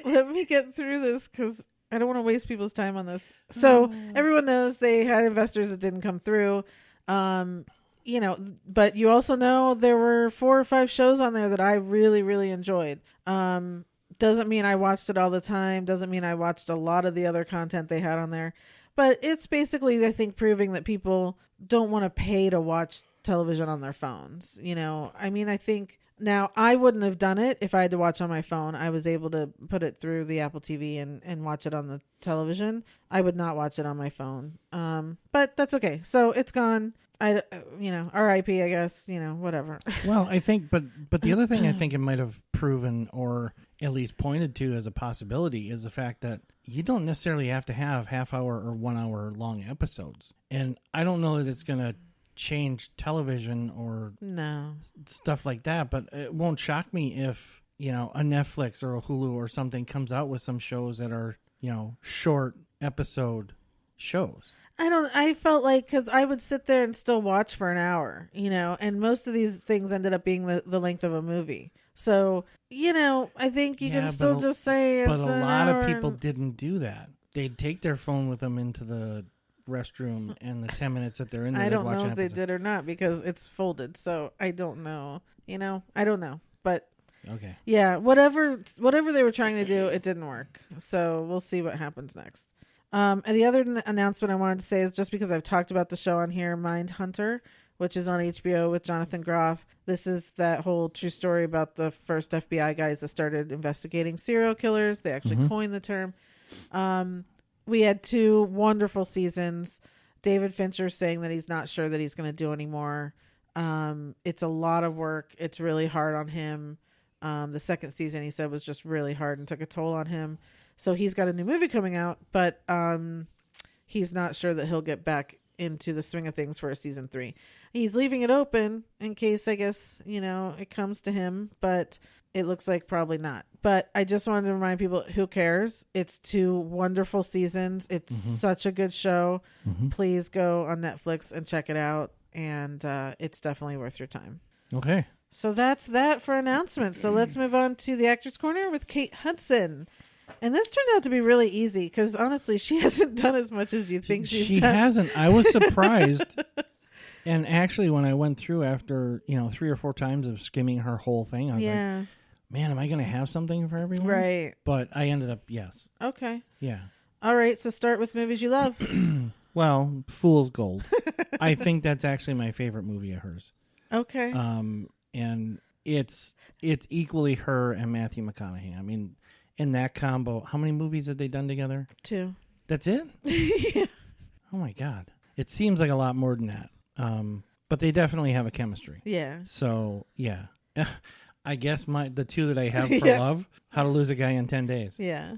let me get through this because I don't want to waste people's time on this. So everyone knows they had investors that didn't come through. You know, but you also know there were 4 or 5 shows on there that I really, really enjoyed. Doesn't mean I watched it all the time. Doesn't mean I watched a lot of the other content they had on there. But it's basically, I think, proving that people don't want to pay to watch television on their phones. You know, I mean, I think now I wouldn't have done it if I had to watch on my phone. I was able to put it through the Apple TV and watch it on the television. I would not watch it on my phone. But that's okay. So it's gone. RIP, I guess, whatever.
Well, I think, but the other thing I think it might have proven, or at least pointed to as a possibility, is the fact that you don't necessarily have to have half-hour or 1-hour long episodes. And I don't know that it's going to change television or stuff like that, but it won't shock me if, a Netflix or a Hulu or something comes out with some shows that are, short episode shows.
I felt like, because I would sit there and still watch for an hour, and most of these things ended up being the length of a movie. So, I think you can still just say it's
But a
an
lot
hour
of people didn't do that. They'd take their phone with them into the restroom, and the 10 minutes that they're in there,
I don't
watch
know
an
if they
episode.
did or not, because it's folded. So I don't know. I don't know. But
Okay.
yeah, whatever they were trying to do, it didn't work. So we'll see what happens next. And the other announcement I wanted to say is, just because I've talked about the show on here, Mindhunter, which is on HBO with Jonathan Groff. This is that whole true story about the first FBI guys that started investigating serial killers. They actually coined the term. We had 2 wonderful seasons. David Fincher saying that he's not sure that he's going to do anymore. It's a lot of work. It's really hard on him. The second season, he said, was just really hard and took a toll on him. So he's got a new movie coming out, but he's not sure that he'll get back into the swing of things for a season 3. He's leaving it open in case, I guess, it comes to him, but it looks like probably not. But I just wanted to remind people, who cares? It's 2 wonderful seasons. It's such a good show. Please go on Netflix and check it out. And it's definitely worth your time.
Okay.
So that's that for announcements. So let's move on to the Actors Corner with Kate Hudson. And this turned out to be really easy, because honestly, she hasn't done as much as you think she's done.
She hasn't. I was surprised. And actually, when I went through after 3 or 4 times of skimming her whole thing, I was like, man, am I going to have something for everyone?
Right.
But I ended up, yes.
Okay.
Yeah.
All right. So start with movies you love.
Well, Fool's Gold. I think that's actually my favorite movie of hers.
Okay.
And it's equally her and Matthew McConaughey. I mean, in that combo, how many movies have they done together?
2.
That's it?
Yeah.
Oh my God. It seems like a lot more than that. But they definitely have a chemistry.
Yeah.
So yeah. I guess the 2 that I have for love, How to Lose a Guy in 10 Days.
Yeah.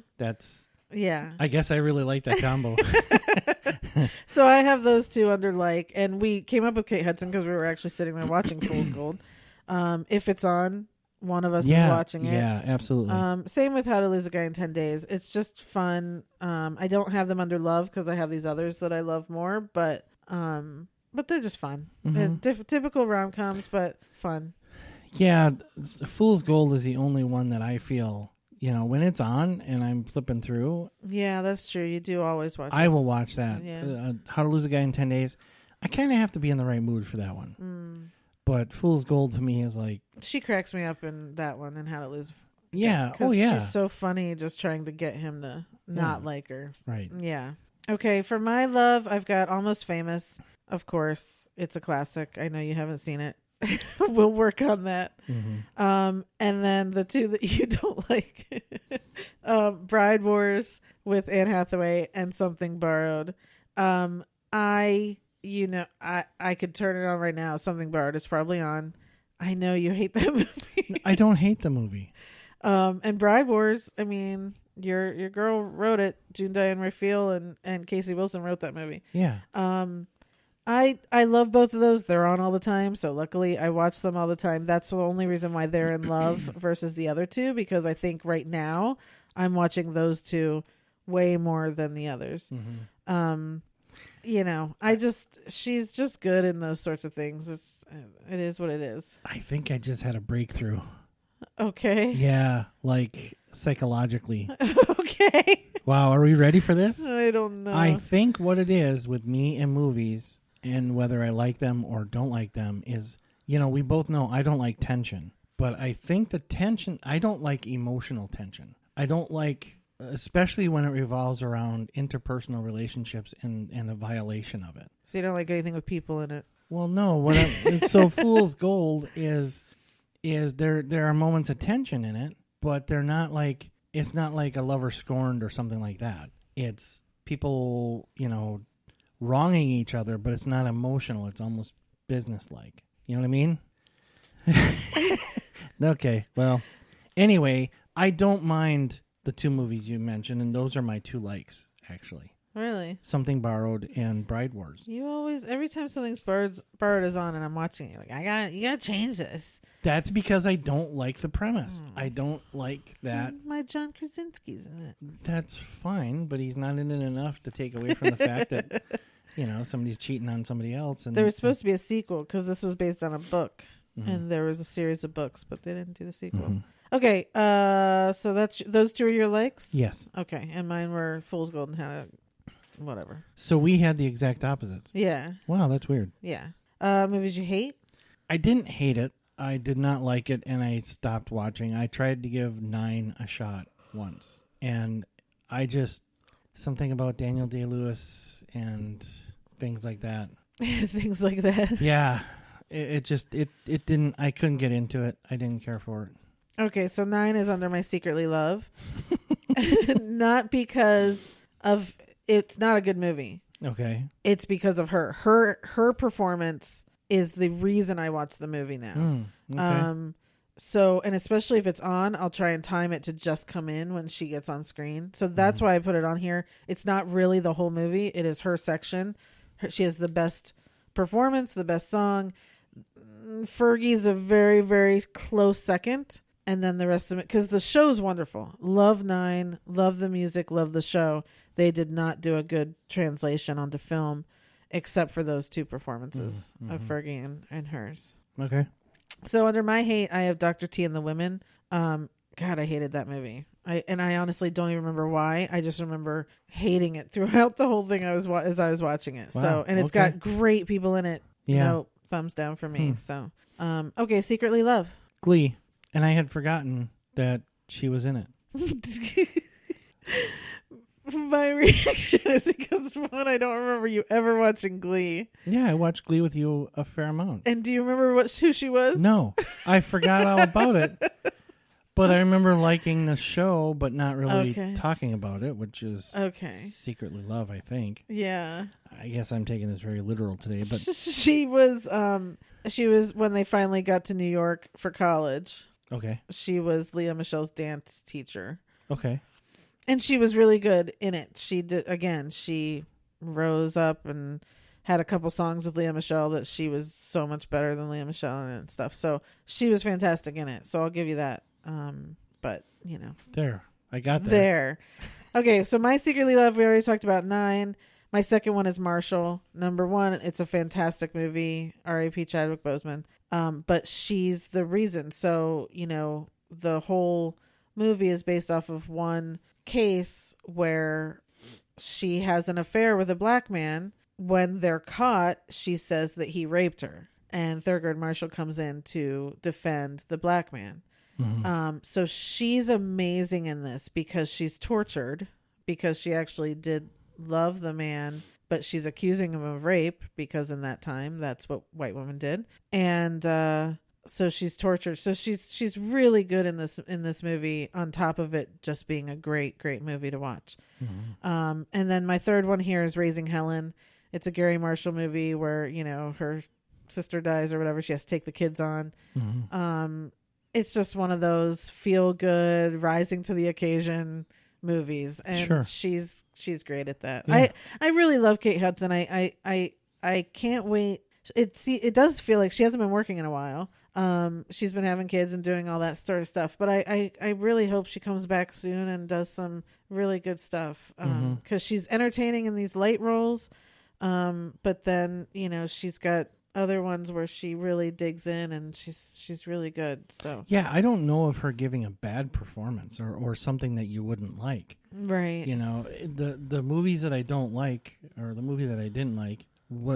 Yeah. I guess I really like that combo.
So I have those 2 under like, and we came up with Kate Hudson because we were actually sitting there watching Fool's Gold. If it's on, one of us is watching it.
Yeah, absolutely.
Same with How to Lose a Guy in 10 Days. It's just fun. I don't have them under love because I have these others that I love more, but they're just fun. Typical rom-coms, but fun.
Yeah, Fool's Gold is the only one that I feel, when it's on and I'm flipping through.
Yeah, that's true. You do always watch
I will watch that.
Yeah.
How to Lose a Guy in 10 Days. I kind of have to be in the right mood for that one. But Fool's Gold to me is like...
She cracks me up in that one, and How to Lose...
Yeah, oh yeah.
She's so funny just trying to get him to not like her.
Right.
Yeah. Okay, for my love, I've got Almost Famous. Of course, it's a classic. I know you haven't seen it. We'll work on that. And then the 2 that you don't like, Bride Wars with Anne Hathaway and Something Borrowed. I could turn it on right now. Something Borrowed is probably on. I know you hate that movie.
I don't hate the movie.
And Bride Wars, I mean, your girl wrote it. June Diane Raphael and Casey Wilson wrote that movie.
Yeah.
I love both of those. They're on all the time, so luckily I watch them all the time. That's the only reason why they're in love versus the other 2, because I think right now I'm watching those 2 way more than the others. She's just good in those sorts of things. It is what it is.
I think I just had a breakthrough.
Okay.
Yeah, like psychologically.
Okay.
Wow, are we ready for this?
I don't know.
I think what it is with me and movies, and whether I like them or don't like them, is, we both know I don't like tension. But I think the tension, I don't like emotional tension. I don't like, especially when it revolves around interpersonal relationships and a violation of it.
So you don't like anything with people in it?
Well, no. So Fool's Gold is there are moments of tension in it, but they're not like, it's not like A Lover Scorned or something like that. It's people, wronging each other, but it's not emotional. It's almost businesslike. You know what I mean? Okay. Well, anyway, I don't mind the 2 movies you mentioned, and those are my 2 likes, actually.
Really?
Something Borrowed and Bride Wars.
You always, every time something's borrowed is on and I'm watching it, like, you gotta change this.
That's because I don't like the premise. I don't like that.
My John Krasinski's in it.
That's fine, but he's not in it enough to take away from the fact that, somebody's cheating on somebody else. And
there was supposed to be a sequel because this was based on a book, and there was a series of books, but they didn't do the sequel. Okay, so that's those two are your likes?
Yes.
Okay, and mine were Fool's Gold and Hannah. Whatever.
So we had the exact opposites.
Yeah.
Wow, that's weird.
Yeah. Movies you hate?
I didn't hate it. I did not like it, and I stopped watching. I tried to give 9 a shot once, and something about Daniel Day-Lewis and things like that.
Things like that.
Yeah. It didn't, I couldn't get into it. I didn't care for it.
Okay, so 9 is under my secretly love. Not because of... It's not a good movie.
Okay.
It's because of her. Her performance is the reason I watch the movie now.
Okay.
So, and especially if it's on, I'll try and time it to just come in when she gets on screen. So that's why I put it on here. It's not really the whole movie. It is her section. She has the best performance, the best song. Fergie's a very, very close second. And then the rest of it, because the show's wonderful. Love 9, love the music, love the show. They did not do a good translation onto film, except for those 2 performances of Fergie and hers.
Okay.
So under my hate, I have Dr. T and the Women. God, I hated that movie. I honestly don't even remember why. I just remember hating it throughout the whole thing as I was watching it.
Wow.
So, and it's got great people in it.
Yeah.
No, thumbs down for me. So, okay, Secretly Love.
Glee. And I had forgotten that she was in it.
My reaction is because, one, I don't remember you ever watching Glee.
Yeah, I watched Glee with you a fair amount.
And do you remember who she was?
No, I forgot all about it. But I remember liking the show, but not really talking about it, which is Secretly Love, I think.
Yeah.
I guess I'm taking this very literal today, but
she was when they finally got to New York for college.
Okay.
She was Leah Michelle's dance teacher.
Okay.
And she was really good in it. She rose up and had a couple songs with Leah Michelle that she was so much better than Leah Michelle in it and stuff. So she was fantastic in it. So I'll give you that. But
there, I got that.
There. Okay. So my Secretly Love, we already talked about 9. My second one is Marshall. Number 1, it's a fantastic movie. R.A.P. Chadwick Boseman. But she's the reason. So, the whole movie is based off of one case where she has an affair with a black man. When they're caught, she says that he raped her. And Thurgood Marshall comes in to defend the black man. So she's amazing in this because she's tortured because she actually did love the man, but she's accusing him of rape because in that time that's what white women did. And so she's tortured. So she's really good in this movie, on top of it just being a great movie to watch. And then my third one here is Raising Helen. It's a Gary Marshall movie where her sister dies or whatever, she has to take the kids on. It's just one of those feel good, rising to the occasion movies, and she's great at that. Yeah. I really love Kate Hudson. I can't wait. It does feel like she hasn't been working in a while. She's been having kids and doing all that sort of stuff, but I really hope she comes back soon and does some really good stuff, because she's entertaining in these light roles, but then she's got other ones where she really digs in and she's really good. So
yeah, I don't know of her giving a bad performance or something that you wouldn't like.
Right.
The movies that I don't like, or the movie that I didn't like,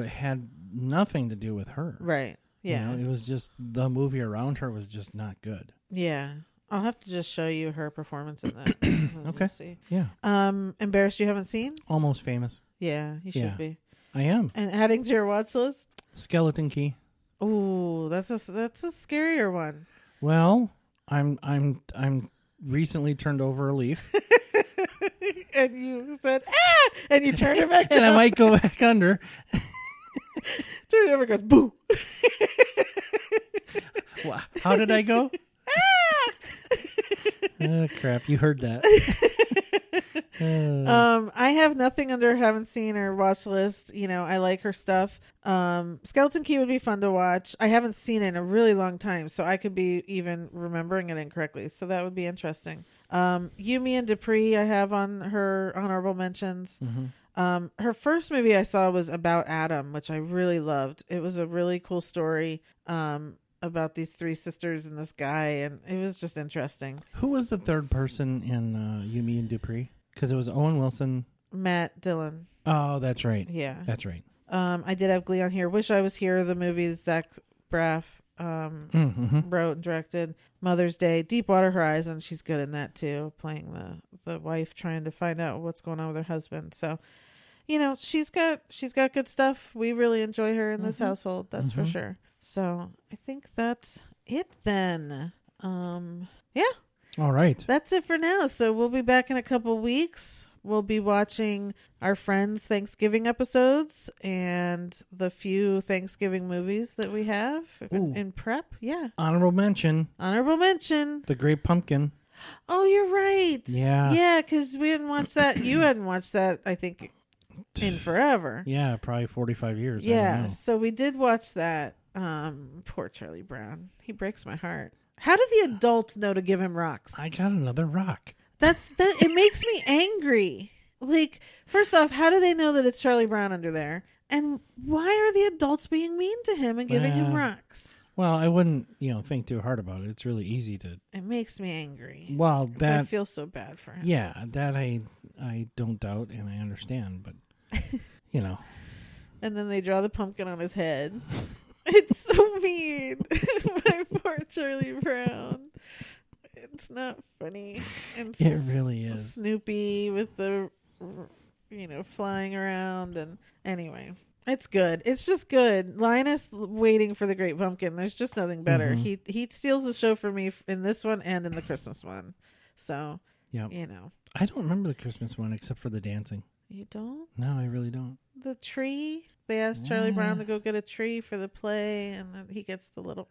had nothing to do with her.
Right. Yeah.
It was just the movie around her was just not good.
Yeah. I'll have to just show you her performance in that.
Okay.
See.
Yeah.
Embarrassed you haven't seen?
Almost Famous.
Yeah, you should be.
I am.
And adding to your watch list?
Skeleton Key.
Ooh, that's a scarier one.
Well, I'm recently turned over a leaf.
And you said, ah! And you turned it back down.
And I might go back under.
Turn it over and goes, boo.
Wow. How did I go?
Ah!
Oh, crap. You heard that.
I have nothing under haven't seen or watch list. You know, I like her stuff. Skeleton Key would be fun to watch. I haven't seen it in a really long time, so I could be even remembering it incorrectly. So that would be interesting. Yumi and Dupree I have on her honorable mentions. Her first movie I saw was About Adam, which I really loved. It was a really cool story about these three sisters and this guy, and it was just interesting.
Who was the third person in Yumi and Dupree? Because it was Owen Wilson.
Matt Dillon.
Oh, that's right.
Yeah.
That's right.
I did have Glee on here. Wish I Was Here, the movie that Zach Braff wrote and directed. Mother's Day. Deepwater Horizon. She's good in that too, playing the wife trying to find out what's going on with her husband. So, you know, she's got good stuff. We really enjoy her in this household, that's for sure. So I think that's it then. Yeah.
All right.
That's it for now. So we'll be back in a couple weeks. We'll be watching our friends' Thanksgiving episodes and the few Thanksgiving movies that we have in prep. Yeah.
Honorable mention.
The
Great Pumpkin.
Oh, you're right.
Yeah.
Yeah, because we hadn't watched that. You hadn't watched that, I think, in forever.
Yeah, probably 45 years.
Yeah, so we did watch that. Poor Charlie Brown. He breaks my heart. How do the adults know to give him rocks?
I got another rock.
It makes me angry. Like, first off, how do they know that it's Charlie Brown under there? And why are the adults being mean to him and giving him rocks?
Well, I wouldn't, think too hard about it. It's really easy to.
It makes me angry.
Well, that
I feel so bad for him.
Yeah, that I don't doubt and I understand, but
And then they draw the pumpkin on his head. It's so mean. My poor Charlie Brown. It's not funny. It
really is.
Snoopy with the, flying around. And anyway, it's good. It's just good. Linus waiting for the Great Pumpkin. There's just nothing better. He steals the show for me in this one and in the Christmas one. So,
I don't remember the Christmas one except for the dancing.
You don't?
No, I really don't.
The tree. They asked Charlie Brown to go get a tree for the play, and then he gets the little.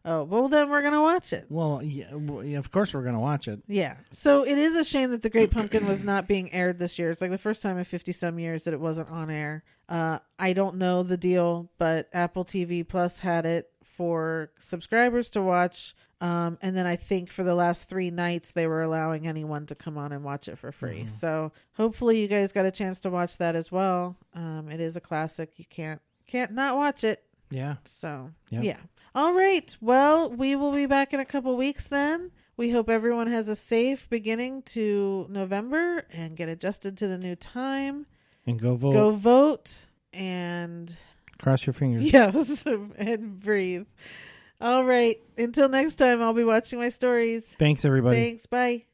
Oh, well, then we're gonna watch it.
Well, yeah, of course we're gonna watch it.
Yeah. So it is a shame that The Great Pumpkin was not being aired this year. It's like the first time in 50-some years that it wasn't on air. I don't know the deal, but Apple TV Plus had it for subscribers to watch. And then I think for the last 3 nights they were allowing anyone to come on and watch it for free. So hopefully you guys got a chance to watch that as well. It is a classic. You can't not watch it.
Yeah.
So yeah. All right. Well, we will be back in a couple weeks then. We hope everyone has a safe beginning to November and get adjusted to the new time.
And go vote.
Go vote and
cross your fingers.
Yes. And breathe. All right. Until next time, I'll be watching my stories.
Thanks, everybody.
Thanks. Bye.